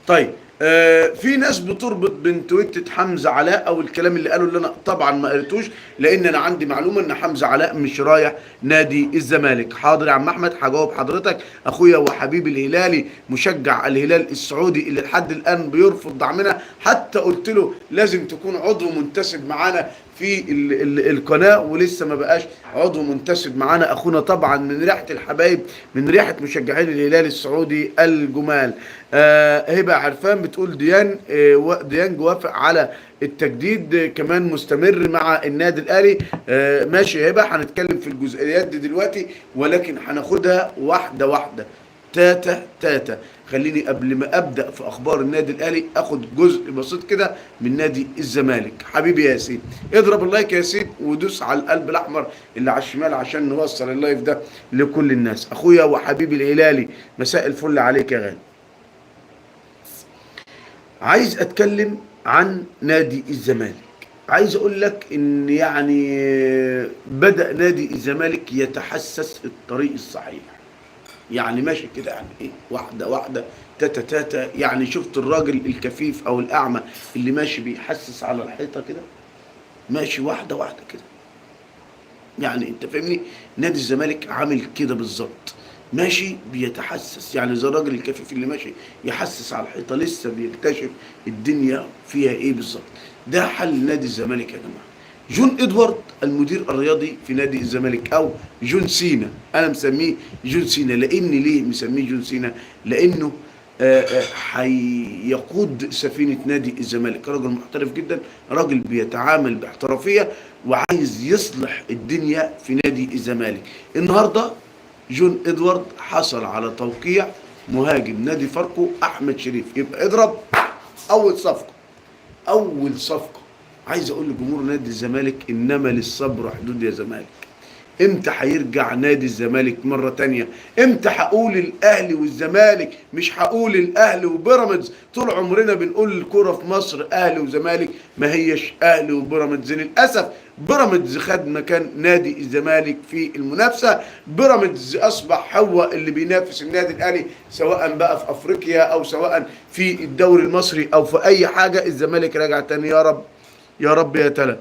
طيب، في ناس بتربط بين تويتة حمزة علاء او الكلام اللي قاله، اللي انا طبعا ما قريتوش، لان انا عندي معلومه ان حمزة علاء مش رايح نادي الزمالك. حاضر يا عم احمد، هجاوب حضرتك. اخويا وحبيبي الهلالي، مشجع الهلال السعودي اللي لحد الان بيرفض دعمنا، حتى قلت له لازم تكون عضو منتسب معانا في القناه، ولسه ما بقاش عضو منتسب معانا. اخونا طبعا من ريحه الحبايب، من ريحه مشجعين الهلال السعودي الجمال. هبه عرفان بتقول ديانج وافق على التجديد، كمان مستمر مع النادي الاهلي. ماشي يا هبه، هنتكلم في الجزئيات دي دلوقتي، ولكن هناخدها واحده واحده، تاتا تاتا. خليني قبل ما ابدا في اخبار النادي الاهلي اخد جزء بسيط كده من نادي الزمالك. حبيبي يا ياسين، اضرب اللايك يا ياسين، ودوس على القلب الاحمر اللي على الشمال عشان نوصل اللايف ده لكل الناس. اخويا وحبيبي الهلالي، مساء الفل عليك يا غالي. عايز اتكلم عن نادي الزمالك. عايز اقول لك ان يعني بدأ نادي الزمالك يتحسس الطريق الصحيح، يعني ماشي كده، يعني ايه، واحده واحده، تاتا تاتا. يعني شفت الراجل الكفيف او الاعمى اللي ماشي بيحسس على الحيطه كده، ماشي واحده واحده كده، يعني انت فاهمني. نادي الزمالك عامل كده بالظبط، ماشي بيتحسس، يعني زي الراجل الكفيف اللي ماشي يحسس على الحيطه، لسه بيكتشف الدنيا فيها ايه بالظبط. ده حل نادي الزمالك يا جماعه. جون ادوارد المدير الرياضي في نادي الزمالك، او جون سينا، انا مسميه جون سينا. لاني ليه مسميه جون سينا؟ لانه هيقود سفينه نادي الزمالك. راجل محترف جدا، راجل بيتعامل باحترافيه، وعايز يصلح الدنيا في نادي الزمالك. النهارده جون ادوارد حصل على توقيع مهاجم نادي فاركو احمد شريف. يبقى اضرب اول صفقه، اول صفقه. عايز اقول لجمهور نادي الزمالك انما للصبر حدود يا زمالك. امتى هيرجع نادي الزمالك مرة تانية؟ امتى هقول الاهلي والزمالك؟ مش هقول الاهلي وبيراميدز. طول عمرنا بنقول الكرة في مصر اهلي وزمالك، ما هيش اهلي وبيراميدز. للاسف بيراميدز خد مكان نادي الزمالك في المنافسة. بيراميدز اصبح هو اللي بينافس النادي الاهلي، سواء بقى في افريقيا او سواء في الدوري المصري او في اي حاجة. الزمالك راجع تاني، يا رب يا رب يا تلا.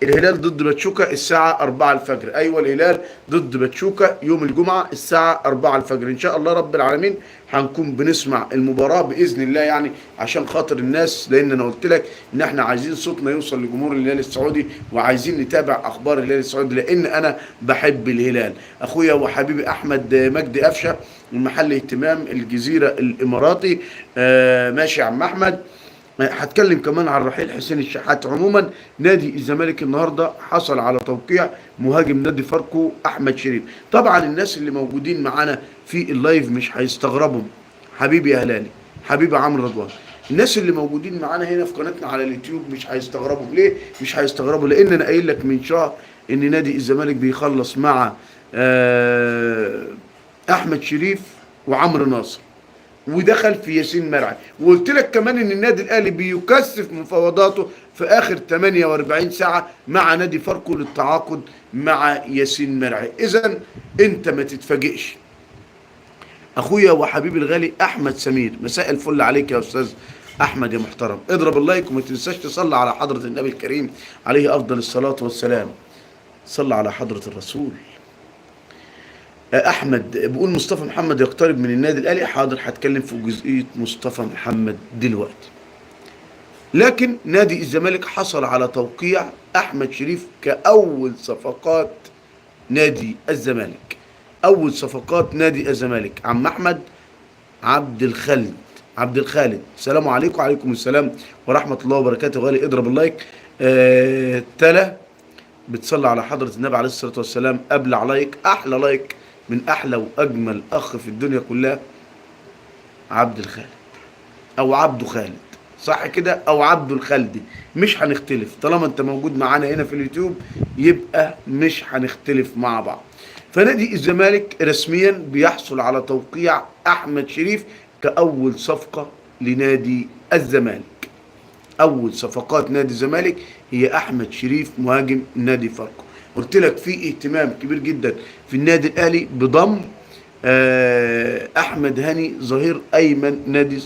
الهلال ضد باتشوكا الساعة 4 الفجر. أيوة، الهلال ضد باتشوكا يوم الجمعة الساعة 4 الفجر. إن شاء الله رب العالمين هنكون بنسمع المباراة بإذن الله، يعني عشان خاطر الناس، لأن أنا قلت لك إن إحنا عايزين صوتنا يوصل لجمهور الهلال السعودي، وعايزين نتابع أخبار الهلال السعودي، لأن أنا بحب الهلال. أخويا وحبيبي أحمد مجدي قفشة من محل اهتمام الجزيرة الإماراتي. ماشي يا عم أحمد. هتكلم كمان عن رحيل حسين الشحات. عموما نادي الزمالك النهارده حصل على توقيع مهاجم نادي فاركو احمد شريف. طبعا الناس اللي موجودين معانا في اللايف مش هيستغربوا، حبيبي يا هلالي، حبيبي عمرو رضوان. الناس اللي موجودين معانا هنا في قناتنا على اليوتيوب مش هيستغربوا. ليه مش هيستغربوا؟ لان انا قايل لك من شهر ان نادي الزمالك بيخلص مع احمد شريف وعمرو ناصر، ودخل في ياسين مرعي. وقلت لك كمان ان النادي الاهلي بيكثف مفاوضاته في اخر 48 ساعه مع نادي فاركو للتعاقد مع ياسين مرعي. اذا انت ما تتفاجئش. اخويا وحبيبي الغالي احمد سمير، مساء الفل عليك يا استاذ احمد يا محترم. اضرب اللايك وما تنساش تصلي على حضره النبي الكريم عليه افضل الصلاه والسلام. صلى على حضره الرسول. احمد بيقول مصطفى محمد يقترب من النادي الاهلي. حاضر، هتكلم في جزئيه مصطفى محمد دلوقتي. لكن نادي الزمالك حصل على توقيع احمد شريف كاول صفقات نادي الزمالك. اول صفقات نادي الزمالك عم احمد عبد الخالد. السلام عليكم. وعليكم السلام ورحمه الله وبركاته. غالي اضرب اللايك. تلا بتصلي على حضره النبي عليه الصلاه والسلام. ابلع لايك، احلى لايك من احلى واجمل اخ في الدنيا كلها، عبد الخالد او عبده خالد، صح كده، او عبده الخالدي. مش هنختلف طالما انت موجود معانا هنا في اليوتيوب، يبقى مش هنختلف مع بعض. فنادي الزمالك رسميا بيحصل على توقيع احمد شريف كاول صفقة لنادي الزمالك. اول صفقات نادي الزمالك هي احمد شريف مهاجم نادي فاركو. قلت لك في اهتمام كبير جدا في النادي الاهلي بضم احمد هاني ظهير ايمن نادي